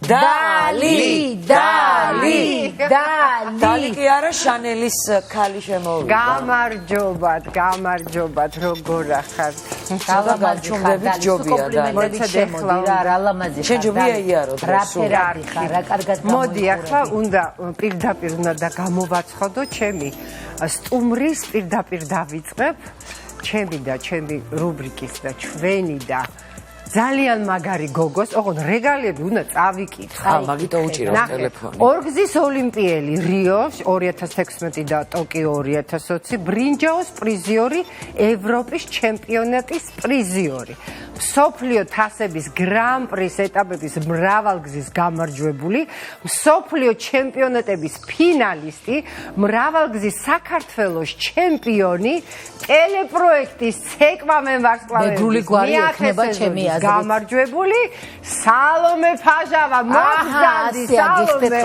დალი კი არა შანელის ქალი შემოვიდა გამარჯობათ როგორ ახართ გამარჯობებით ჯობია და შენ ჯობია იარო მოდი ახლა უნდა პირდაპირ უნდა და გამოვაცხადო ჩემი სტუმრის პირდაპირ დავიწყებ ჩემი და ჩემი რუბრიკის და ჩვენი და ძალიან მაგარი გოგოს, ოღონდ რეგალიები უნდა წავიკითხო. მაგითო უჭირო ტელეფონი. ორგზის ოლიმპიელი რიო 2016 და ტოკიო 2020, ბრინჯაოს პრიზიორი, ევროპის ჩემპიონატის პრიზიორი. მსოფლიო თასების გრან-პრის ეტაპების მრავალგზის გამარჯვებული, მსოფლიო ჩემპიონატების ფინალისტი, მრავალგზის საქართველოს ჩემპიონი, ტელეპროექტის ცეკვა მე ვარსკვლავები. მეგრული გვარი ექნება ჩემი აზრით. გამარჯვებული სალომე ფაჟავა მოგზანდი სალომე.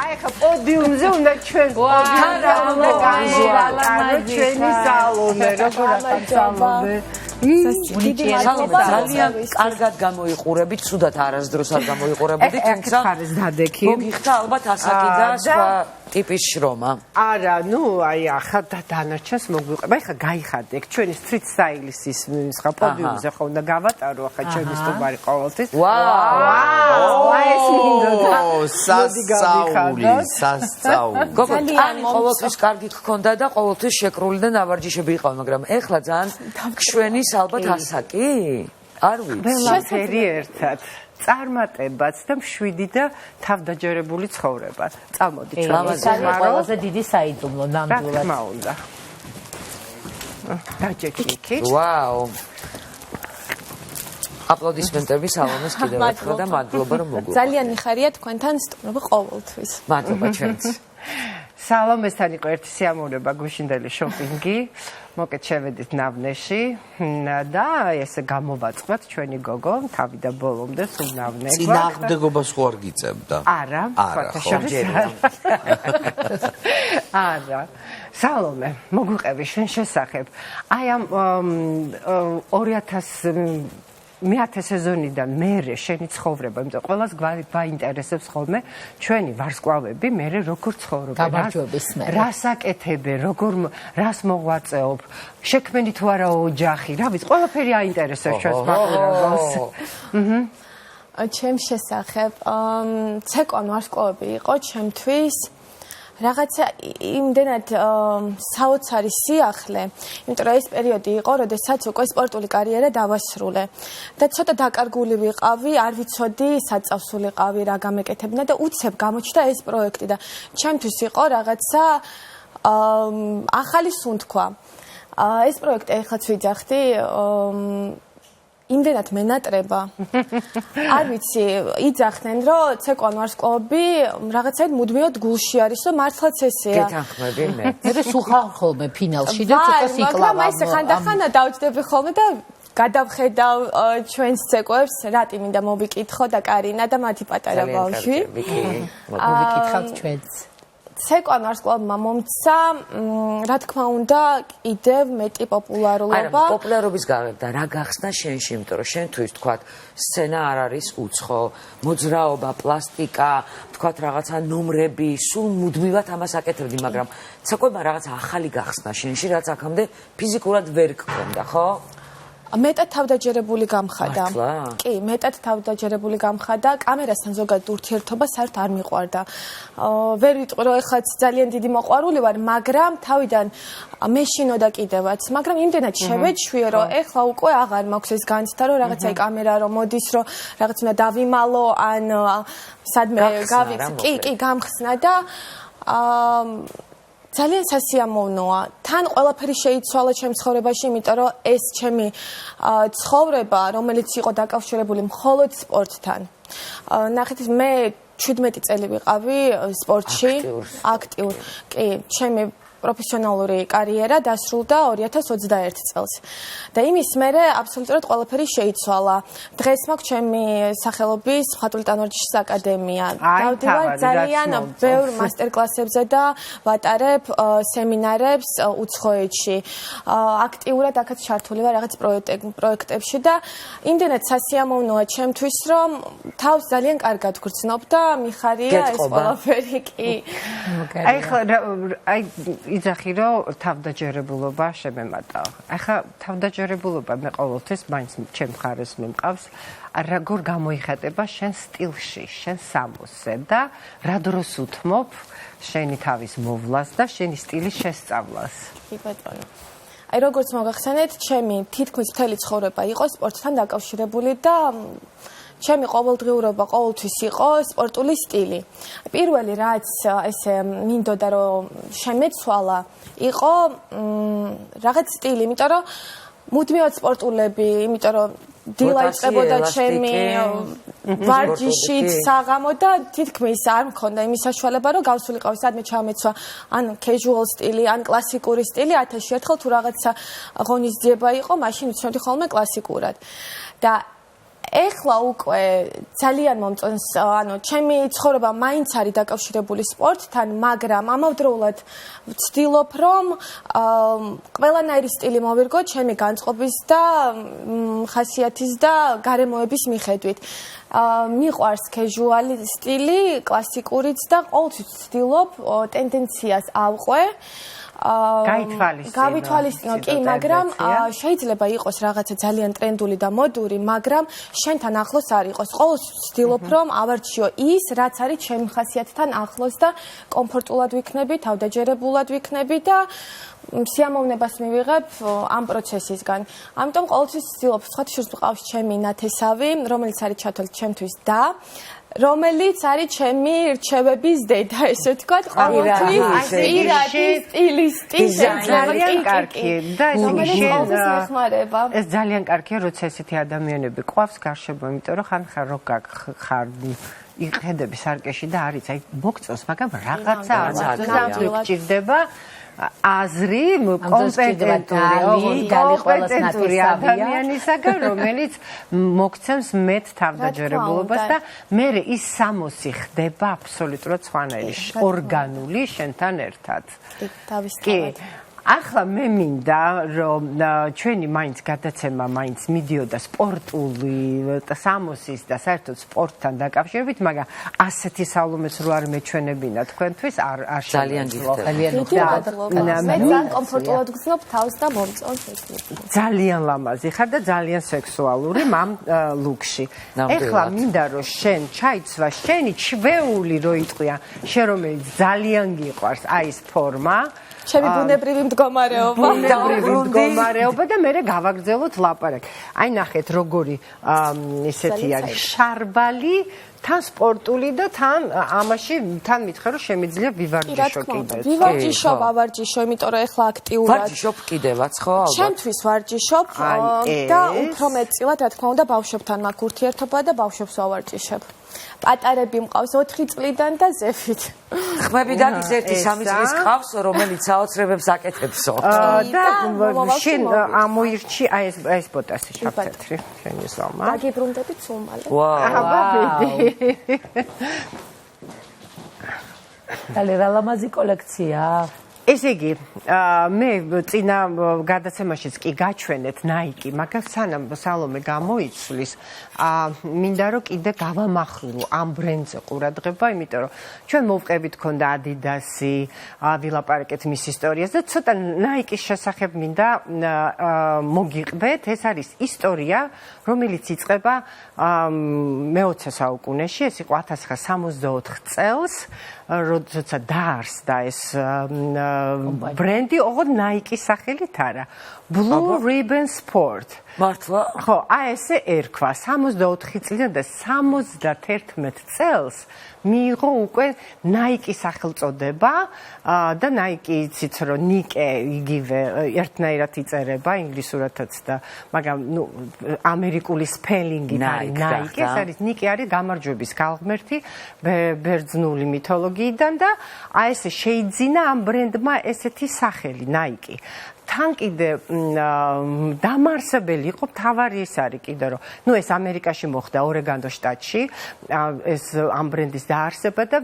აი ხა პოდიუმზე უნდა ჩვენ ჩვენი სალომე როგორ ახალ სალომე ძალიან კარგად გამოიყურებით, ცუდად არასდროს არ გამოიყურებოდი, თუმცა მოგიხდა ალბათ ასაკი და სხვა ტიპის შრომა. არა, ნუ აი ახლა დანარჩენს მოგვიყება. აი ხა გაიხადე, ჩვენი street stylist-ის ხა პოდიუმზე ხო უნდა გავატარო ახლა ჩემი სტუმარი ყოველთვის. სასწაული. ყოველთვის კარგი გქონდა და ყოველთვის შეკრული და ნავარჯიშები იყავ, მაგრამ ეხლა ძალიან შვენის ალბათ ასაკი? არ ვიცი. ყველაფერი ერთად. წარმატებაც და მშვიდი და თავდაჯერებული ცხოვრება. წამოდი ჩვენ. ყველაზე დიდი საიდუმლო ნამდვილად. რა თქმა უნდა. დაჯექიქით. ვაუ. აპლოდისმენტები სალომეს კიდევ ერთხელ და მადლობა რომ მოგვიყვა. ძალიან მიხარია თქვენთან სტუმრობა ყოველთვის. მადლობა ჩვენც. სალომესთან იყო ერთი სიამოვნება გუშინდელი შოპინგი. მოკეთ შევედით ნავნეში და ესე გამოვაწყოთ ჩვენი გოგო თავი და ბოლომდე სულ ნავნე. წინააღმდეგობას ხო არ გიწევდა? არა, არა. სალომე, მოგვიყევი შენ შესახებ. აი ამ 2000 სეზონიდან მერე შენი ცხოვრება, იმიტომ ყველას გვაინტერესებს ხოლმე ჩვენი ვარსკვლავები მერე როგორ ცხოვრობენ, რას აკეთებენ, რას მოღვაწეობ, შექმენი თუ არა ოჯახი, რა ვიცი, ყველაფერი აინტერესებს ჩვენს მაყურებელს. ჩემს შესახებ, ცეკვან ვარსკვლავები იყო ჩემთვის რაღაცა იმდენად საოცარი სიახლე, იმიტომ რომ ეს პერიოდი იყო, როდესაც უკვე სპორტული კარიერა დავასრულე და ცოტა დაკარგული ვიყავი, არ ვიცოდი საწავსულიყავი, რა გამეკეთებინა და უცებ გამოჩნდა ეს პროექტი და ჩემთვის იყო რაღაცა ახალი სუნთქვა. ეს პროექტი ეხლაც ვიძახდი იმდენად მენატრება. არ ვიცი, იძახდნენ, რომ ცეკვან ვარსკვლავები რაღაცაით მუდმივად გულში არის, რომ მართლაც ესეა. გეთანხმები მე. მე სულხარ ხოლმე ფინალში და ცოტა სიკლავა. მაგრამ აი ხანდახანა დავჯდები ხოლმე და გადავხედავ ჩვენს ცეკვებს, რატი მინდა მოვიკითხო და კარინა და მათი პატარა ბავშვი. მოვიკითხავთ ჩვენც. ცეკვან ვარსკვლავებმა მომცა, რა თქმა უნდა, კიდევ მეტი პოპულარობა. არა, პოპულარობის გარდა და რა გახსნა შენში, იმიტომ რომ შენთვის თქვათ, სცენა არ არის უცხო, მოძრაობა, პლასტიკა, თქვათ რაღაცა ნომრები, სულ მუდმივად ამას აკეთებდი, მაგრამ ცეკვებმა რაღაცა ახალი გახსნა შენში, რაც აქამდე ფიზიკურად ვერ გქონდა, ხო? მეტად თავდაჯერებული გამხადა. კი, მეტად თავდაჯერებული გამხადა. კამერასთან ზოგადად ურთიერთობა საერთოდ არ მიყვარდა. ვერ ვიტყვი რომ ეხლაც ძალიან დიდი მოყვარული ვარ, მაგრამ თავიდან მეშინოდა კიდევაც. მაგრამ იმდენად შევეჩვიე, რომ ეხლა უკვე აღარ მაქვს ეს განცდა, რომ რაღაცა კამერა რომ მოდის, რომ რაღაც უნდა დავიმალო, ან სადმე გავიცი. კი, გამხსნა და ძალიან სასიამოვნოა. თან ყველაფერი შეიცვალა ჩემს ცხოვრებაში, იმიტომ რომ ეს ჩემი ცხოვრება, რომელიც იყო დაკავშირებული მხოლოდ სპორტთან. ნახეთ, მე 17 წელი ვიყავი სპორტში, აქტიურ. კი, ჩემი პროფესიონალური კარიერა დასრულდა 2021 წელს. და იმის მერე აბსოლუტურად ყველაფერი შეიცვალა. დღეს მაქვს ჩემი სახელობის მხატვრული ტანვარჯიშის აკადემია. დავდივარ ძალიან ბევრ მასტერკლასებზე და ვატარებ სემინარებს უცხოეთში. აქტიურად აქაც ჩართული ვარ რაღაც პროექტებში და იმდენად სასიამოვნოა ჩემთვის, რომ თავს ძალიან კარგად გვგრძნობ და მიხარია ეს ყველაფერი კი. აი იძახი რომ თავდაჯერებულობა შემემატა. ახლა თავდაჯერებულობა მე ყოველთვის მაინც ჩემ მხარეს მიმყავს. როგორ გამოიხატება შენ სტილში, შენ სამოსზე და რა დროს უთმობ შენი თავის მოვლას და შენი სტილის შესწავლას. კი ბატონო. აი როგორც მოგახსენეთ, ჩემი თითქმის მთელი ცხოვრება იყო სპორტთან დაკავშირებული და ჩემი ყოველდღიურობა ყოველთვის იყო სპორტული სტილი. პირველი რაც ესე მინდოდა რომ შემეცვალა იყო რაღაც სტილი, იმიტომ რომ მუდმივად სპორტულები, იმიტომ რომ დილა იწყებოდა ჩემი ვარჯიშით საღამო და თითქმის არ მქონდა იმის საშუალება რომ გავსულიყავ სადმე ჩამეცვა ან casual სტილი, ან კლასიკური სტილი, 1000-ში ერთხელ თუ რაღაცა ღონისძიება იყო, მაშინ ვცნობდი ხოლმე კლასიკურად. და ეხლა უკვე ძალიან მომწონს, ანუ ჩემი ცხოვრება მაინც არის დაკავშირებული სპორტთან, მაგრამ ამავდროულად ვცდილობ, რომ ყველანაირი სტილი მოვირგო ჩემი განწყობის და ხასიათის და გარემოების მიხედვით. მიყვარს casual სტილი, კლასიკურიც და ყოველთვის ვცდილობ ტენდენციას ავყვე. გავითვალისწინო კი, მაგრამ შეიძლება იყოს რაღაცა ძალიან ტრენდული და მოდური, მაგრამ შენთან ახლოს არ იყოს. ყოველთვის ვცდილობ, რომ ავარჩიო ის, რაც არის ჩემი ხასიათთან ახლოს და კომფორტულად ვიქნები, თავდაჯერებულად ვიქნები და სიამოვნებას მივიღებ ამ პროცესისგან. ამიტომ ყოველთვის ვცდილობ, სხვათაშორის მყავს ჩემი ნათესავი, რომელიც არის ჩათვლით ჩემთვის და რომელიც არის ჩემი რჩევების დედა, ესე ვთქვათ, ყოველთვის პირადი სტილისტი ძალიან კარგი და ეს ძალიან კარგია, როცა ესეთი ადამიანები ყვავს გარშემო, იმიტომ რომ ხან ხარ იხედები სარკეში და არის, აი მოგწონს, მაგრამ რაღაცა არ გჭირდება აზრი კომპეტენტური ადამიანისაგან, რომელიც მოგცემს მეტ თავდაჯერებულობას და მე ის სამოსი ხდება აბსოლუტურად სხვანაირი, ორგანული შენთან ერთად. კი. ახლა მე მინდა რომ ჩვენი მაინც გადაცემა მაინც მიდიოდა სპორტული სამოსის და საერთოდ სპორტთან დაკავშირებით, მაგრამ ასეთი სალომეც რო არ მეჩვენებინა თქვენთვის არ ძალიან ძალიან კომფორტულად გრძნობ თავს და მომწონს ეს. ძალიან ლამაზი ხარ და ძალიან სექსუალური მამ ლუკში. ეხლა მინდა რომ შენ ჩაიცვა შენი ჩვეული რო იტყვია, შენ რომელიც ძალიან გიყვარს აი ეს ფორმა, ჩემი ბუნებრივი მდგომარეობა და მე გავაგრძელოთ ლაპარაკი. აი ნახეთ როგორი ესეთი არის შარბალი, თან სპორტული და თან ამაში თან მითხრა რომ შემიძლია ვივარჯიშო კიდეც. ვივარჯიშო, ავარჯიშო, იმიტომ რომ ეხლა აქტიურად ვარჯიშობ კიდევაც ხო? ჩემთვის ვარჯიშობ და უფრო მეტწილად რა თქმა უნდა ბავშვებთან მაქვს ურთიერთობა და ბავშვებს ვავარჯიშებ. პატარები მყავს 4 წლიდან და ზეფით. ხმებიდან ის 1-3 წლის ყავს, რომელიც საოცრებებს აკეთებსო. და შენ ამოირჩი აი ეს ბოტასი შევცეთრი შენი ზომა. დაგიბრუნდებით სულ მალე. დალე რა ლამაზი კოლექცია. ესე იგი, მე წინა გადაცემაშიც კი გაჩვენეთ Nike, მაგრამ სანამ სალომე გამოიცვლის, მინდა რომ კიდე გავამახვილო ამ ბრენდზე ყურადღება, იმიტომ რომ ჩვენ მოვყებით ქონდა Adidas-ი, ვილაპარაკეთ მის ისტორიას და ცოტა Nike-ის შესახებ მინდა მოგიყვეთ. ეს არის ისტორია, რომელიც იწყება მე-20 საუკუნეში, ეს იყო 1964 წელს, როცა დაარსდა ეს ბრენდი, ოღონდ Nike-ის სახელით არა. Blue Ribbon Sport. მართლა? ხო, აი ესე ერქვა 64 წლიდან და 71 წელს მიიღო უკვე Nike-ის სახელწოდება და Nike იცით რომ Nike იგივე ერთნაირად იწერება ინგლისურადაც და მაგრამ ნუ ამერიკული სპელინგით არის Nike, ეს არის Nike არის გამარჯვების გალღმერთი ბერძნული მითოლოგიიდან და აი ესე შეიძინა ამ ბრენდმა ბრენდმა ესეთი სახელი Nike. თან კიდე დამარსებელი იყო თავარი ის არის კიდე რომ ნუ ეს ამერიკაში მოხდა ორეგონო შტატში ეს ამ ბრენდის დაარსება და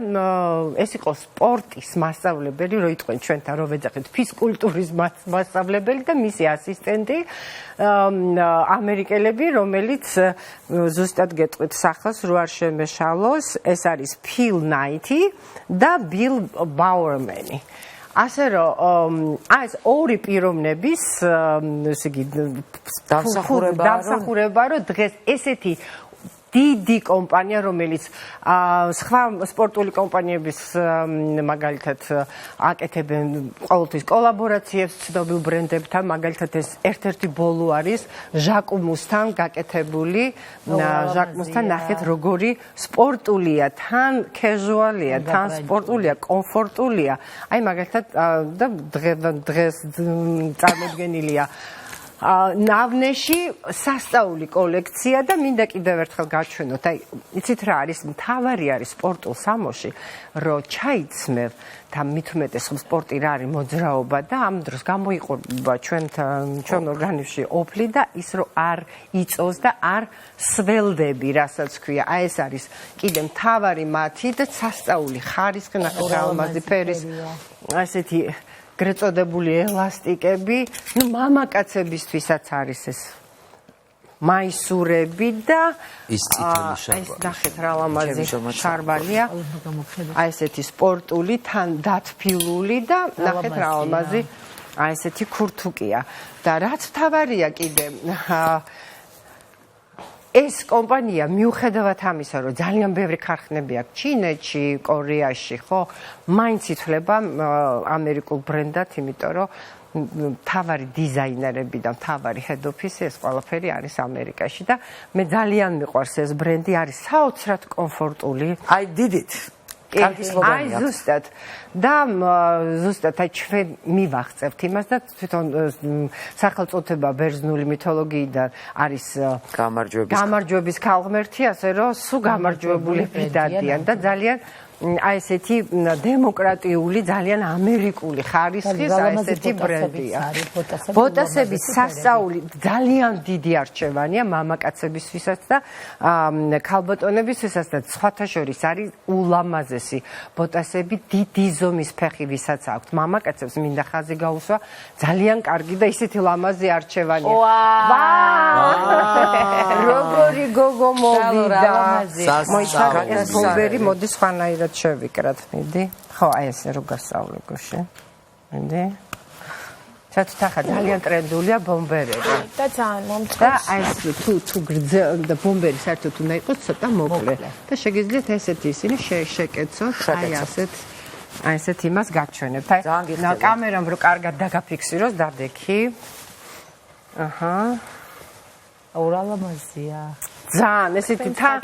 ეს იყო სპორტის მასწავლებელი რო იტყვენ ჩვენთან რო ვეძახით ფიზკულტურის მასწავლებელი და მისი ასისტენტი ამერიკელები რომელიც ზუსტად გეტყვით სახელს რო არ შემეშალოს ეს არის Phil Knight და Bill Bowerman ასე რომ ეს ორი პიროვნების ესე იგი დამსახურება რომ დღეს ესეთი დიდი კომპანია რომელიც სხვა სპორტული კომპანიების მაგალითად აკეთებენ ყოველთვის კოლაბორაციებს ცნობილ ბრენდებთან მაგალითად ეს ერთ-ერთი ბოლო არის ჟაკუმუსთან გაკეთებული ჟაკუმუსთან ნახეთ როგორი სპორტულია თან casual-ია თან სპორტულია კომფორტულია აი მაგალითად და დღეს წარმოდგენილია ნავნეში სასწაული კოლექცია და მინდა კიდევ ერთხელ გაჩვენოთ. აი, იცით რა არის, მთავარი არის სპორტულ სამოში, რომ ჩაიცმევ და მithumetes სპორტი რა არის მოძრაობა და ამ დროს გამოიყურება ჩვენ ორგანიზმში ოფლი და ის რომ არ იწოს და არ სველდები, რასაც ქვია. აი ეს არის კიდე მთავარი მათი და სასწაული ხარისხი ნახეთ ალმაზი ფერის ასეთი გრეწოდებული ელასტიკები, ნუ მამაკაცებისთვისაც არის ეს მაისურები და ის წითელი შარბალი. ეს ნახეთ რა ლამაზი შარბალია. აი ესეთი სპორტული, თან დათბილული და ნახეთ რა ლამაზი აი ესეთი ქურთუკია. და რაც თავარია კიდე ეს კომპანია მიუხედავად ამისა, რომ ძალიან ბევრი ქარხნები აქვს ჩინეთში, კორეაში, ხო, მაინც ითვლება ამერიკულ ბრენდად, იმიტომ რომ თავარი დიზაინერები და თავარი head office ეს ყველაფერი არის ამერიკაში და მე ძალიან მიყვარს ეს ბრენდი, არის საოცრად კომფორტული. აი დიდით აი ზუსტად და ზუსტად აი ჩვენ მივახცევთ იმას და თვითონ სახელწოდება ბერძნული მითოლოგიიდან არის გამარჯვების ქალღმერთი, ასე რომ სულ გამარჯვებულები დადიან და ძალიან აი ესეთი დემოკრატიული, ძალიან ამერიკული ხარისხის აი ესეთი ბრენდია. ბოტასების სასწაული ძალიან დიდი არჩევანია მამაკაცებისთვისაც და ქალბატონებისთვისაც და სხვათა შორის არის ულამაზესი ბოტასები დიდი ზომის ფეხი ვისაც აქვს. მამაკაცებს მინდა ხაზი გაუსვა, ძალიან კარგი და ისეთი ლამაზი არჩევანია. როგორი გოგო მოვიდა. მოიცა ეს ბომბერი მოდი სხვანაირად შევიკრათ, მიდი. ხო, აი ესე რო გასავლე გუშინ. მიდი. ჩათით ახლა ძალიან ტრენდულია ბომბერები. და ძალიან მომწონს. და აი ეს თუ გრძელ და ბომბერი საერთოდ უნდა იყოს ცოტა მოკლე. და შეგიძლიათ ესეთი ისინი შეკეცოთ, აი ასეთ აი ესეთ იმას გაჩვენებთ. აი კამერამ რო კარგად დაგაფიქსიროს, დადექი. აჰა. ურალამაზია. ძალიან ესეთი თან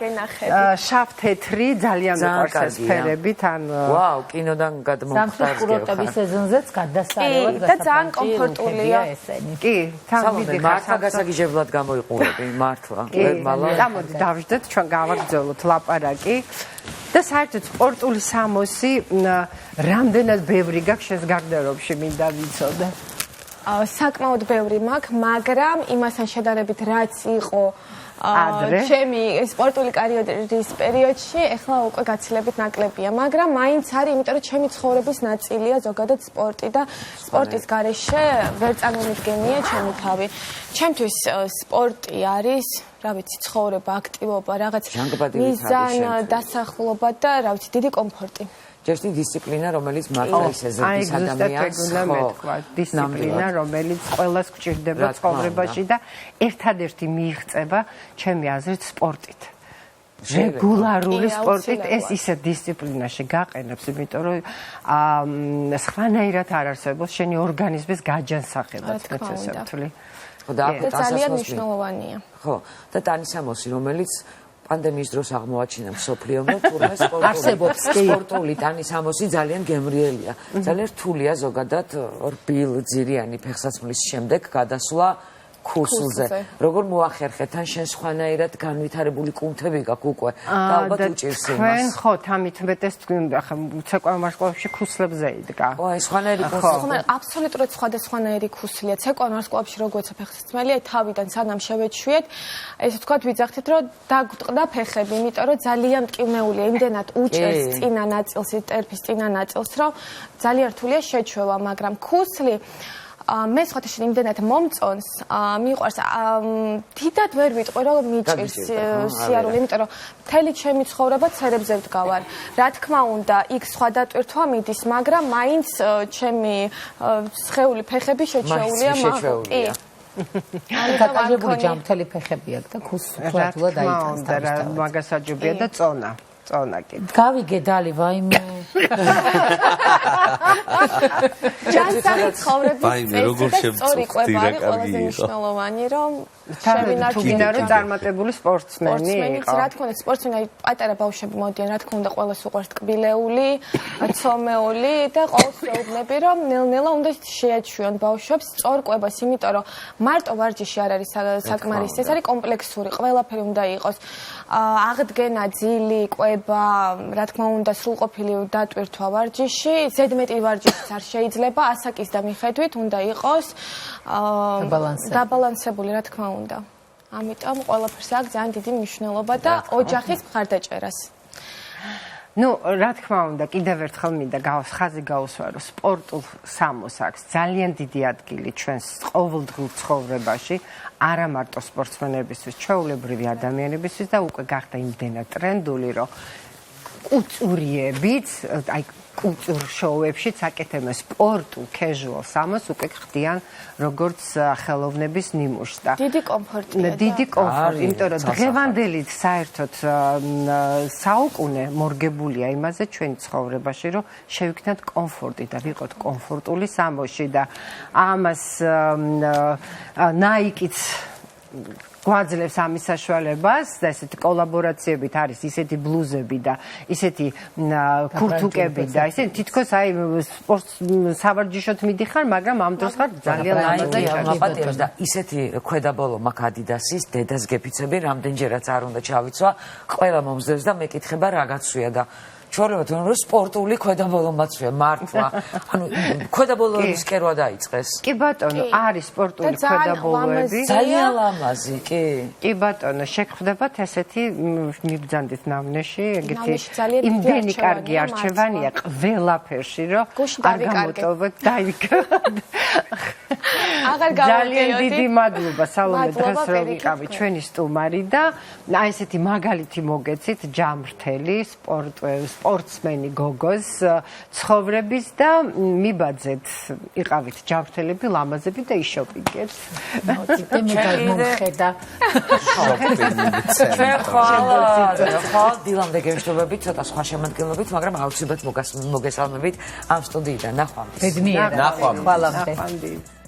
შავ-თეთრი ძალიან მიყვარს ეს ფერები თან ვაუ კინოდან გადმოხდარს სამსახუროების სეზონზეც გადასარევად და ძალიან კომფორტულია ესენი კი თან ვიდეო მართლა გასაგიჟებლად გამოიყურები მართლა გამოდი დავждეთ ჩვენ გავაგრძელოთ ლაპარაკი და საერთოდ სპორტული სამოსი რამდენად ბევრი გაქვს შენს გარდერობში მინდა ვიცოდე საკმაოდ ბევრი მაქვს მაგრამ იმასთან შედარებით რაც იყო ჩემი სპორტული კარიერის პერიოდში ეხლა უკვე გაცილებით ნაკლებია, მაგრამ მაინც არის, იმიტომ რომ ჩემი ცხოვრების ნაწილია ზოგადად სპორტი და სპორტის გარეშე ვერ წარმომიდგენია ჩემი თავი. ჩემთვის სპორტი არის, რა ვიცი, ცხოვრება, აქტივობა, რაღაც მიზან, დასახლობა და რა ვიცი, დიდი კომფორტი. ჯერში დისციპლინა, რომელიც მართლა ეზრდის ადამიანს, დისციპლინა, რომელიც ყველას გვჭირდება ცხოვრებაში და ერთადერთი მიიღწევა ჩემი აზრით სპორტით. რეგულარული სპორტით ეს ისე დისციპლინაში გაყენებს, იმიტომ რომ სხვანაირად არ არსებობს შენი ორგანიზმის გაჯანსაღებაც, მეც ესე ვთვლი. ხო და ძალიან მნიშვნელოვანია. ხო, და ტანისამოსი, რომელიც პანდემიის დროს აღმოაჩინა მსოფლიომ და თურმე სპორტული ტანისამოსი ძალიან გემრიელია. ძალიან რთულია ზოგადად რბილ ძირიანი ფეხსაცმლის შემდეგ გადასვლა ქუსლზე. როგორ მოახერხეთ, ან შენ სხვანაირად განვითარებული კუნთები გაქვს უკვე და ალბათ უჭირს იმას. თქვენ ხო, თამით მეტეს ახლა ცეკვავ ვარსკვლავებში ქუსლებზე იდგა. ო, ეს სხვანაირი ქუსლი. ხო, აბსოლუტურად სხვადასხვანაირი ქუსლია. ცეკვავ ვარსკვლავებში როგორც ფეხსაცმელია, თავიდან სანამ შევეჩვიეთ, ესე ვთქვათ, ვიძახთით, რომ დაგვტყდა ფეხები, იმიტომ რომ ძალიან მტკივნეულია, იმდენად უჭერს წინა ნაწილს, ტერფის წინა ნაწილს, რომ ძალიან რთულია შეჩვევა, მაგრამ ქუსლი მე სხვათაშორისო იმდენად მომწონს, მიყვარს, დიდად ვერ ვიტყვი, რომ მიჭირს სიარული, იმიტომ რომ მთელი ჩემი ცხოვრება ცერებზე ვდგავარ. რა თქმა უნდა, იქ სხვა დატვირთვა მიდის, მაგრამ მაინც ჩემი სხეული ფეხები შეჩეულია შეჩეულია. გაკარგებული ჯამთელი ფეხები აქვს და ქუსლა დაიწანს თავის. მაგას აჯობია და წონა. წონა კიდე. გავიგე დალი ვაიმე. ჯანსაღი ცხოვრების ვაიმე, როგორ სწორი კვება არის კარგი ყველაზე იყო. მნიშვნელოვანი, რომ შევინარჩუნე რომ წარმატებული სპორტსმენი იყო. რა თქმა უნდა, სპორტსმენი პატარა ბავშვები მოდიან, რა თქმა უნდა, ყველას უყვარს ტკბილეული, ცომეული და ყოველს ვეუბნები, რომ ნელ-ნელა უნდა შეაჩვიონ ბავშვებს სწორ კვებას, იმიტომ რომ მარტო ვარჯიში არ არის საკმარისი, ეს არის კომპლექსური, ყველაფერი უნდა იყოს. აღდგენა, ძილი, კვება, რა თქმა უნდა, სრულყოფილი დატვირთვა ვარჯიში, ზედმეტი ვარჯიშიც არ შეიძლება, ასაკის და მიხედვით უნდა იყოს დაბალანსებული, რა თქმა უნდა. ამიტომ ყველაფერს აქვს ძალიან დიდი მნიშვნელობა და ოჯახის მხარდაჭერას. ნუ, რა თქმა უნდა, კიდევ ერთხელ მინდა ხაზი გაუსვა, რომ სპორტულ სამოს აქვს ძალიან დიდი ადგილი ჩვენს ყოველდღიურ ცხოვრებაში, არა მარტო სპორტსმენებისთვის, ჩვეულებრივი ადამიანებისთვის და უკვე გახდა იმდენად ტრენდული, რომ კულტურიებიც, აი კულტურ შოუებშიც აკეთებენ სპორტულ casual სამოს უკვე ხდიან როგორც ხელოვნების ნიმუშს და დიდი კომფორტია. დიდი კომფორტი, იმიტომ რომ დღევანდელი საერთოდ საუკუნე მორგებულია იმაზე ჩვენი ცხოვრებაში, რომ შევიქნათ კომფორტი და ვიყოთ კომფორტული სამოში და ამას Nike-იც გვაძლევს ამის საშუალებას და ესეთი კოლაბორაციებით არის ისეთი ბლუზები და ისეთი ქურთუკები და ისეთი თითქოს აი სპორტს სავარჯიშოდ მიდიხარ, მაგრამ ამ დროს ხარ ძალიან ლამაზად და ისეთი ქვედაბოლო მაქვს Adidas-ის დედას გეფიცები, რამდენჯერაც არ უნდა ჩავიცვა, ყველა მომზდევს და მეკითხება რა გაცვია და ჩორებათ რომ სპორტული ქვედაბოლო მაცვია მართლა. ანუ ქვედაბოლოების კერვა დაიწყეს. კი ბატონო, არის სპორტული ქვედაბოლოები. ძალიან ლამაზი, კი. კი ბატონო, შეგხვდებათ ესეთი მიბრძანდით ნამნეში, ეგეთი ძალიან იმდენი კარგი არჩევანია ყველაფერში, რომ არ გამოტოვოთ დაიგოთ. ძალიან დიდი მადლობა სალომე დღეს რომ ვიყავი ჩვენი სტუმარი და აი ესეთი მაგალითი მოგეცით ჯამრთელი სპორტსმენი გოგოს ცხოვრების და მიბაძეთ იყავით ჯამრთელები ლამაზები და იშოპინგეთ. მოდით მე გამომხედა. ჩვენ ხო დილამდე გემშვიდობებით ცოტა სხვა შემადგენლობით, მაგრამ აუცილებლად მოგესალმებით ამ სტუდიიდან. ნახვამდის. ბედნიერად. ნახვამდის. ხვალამდე. ნახვამდის.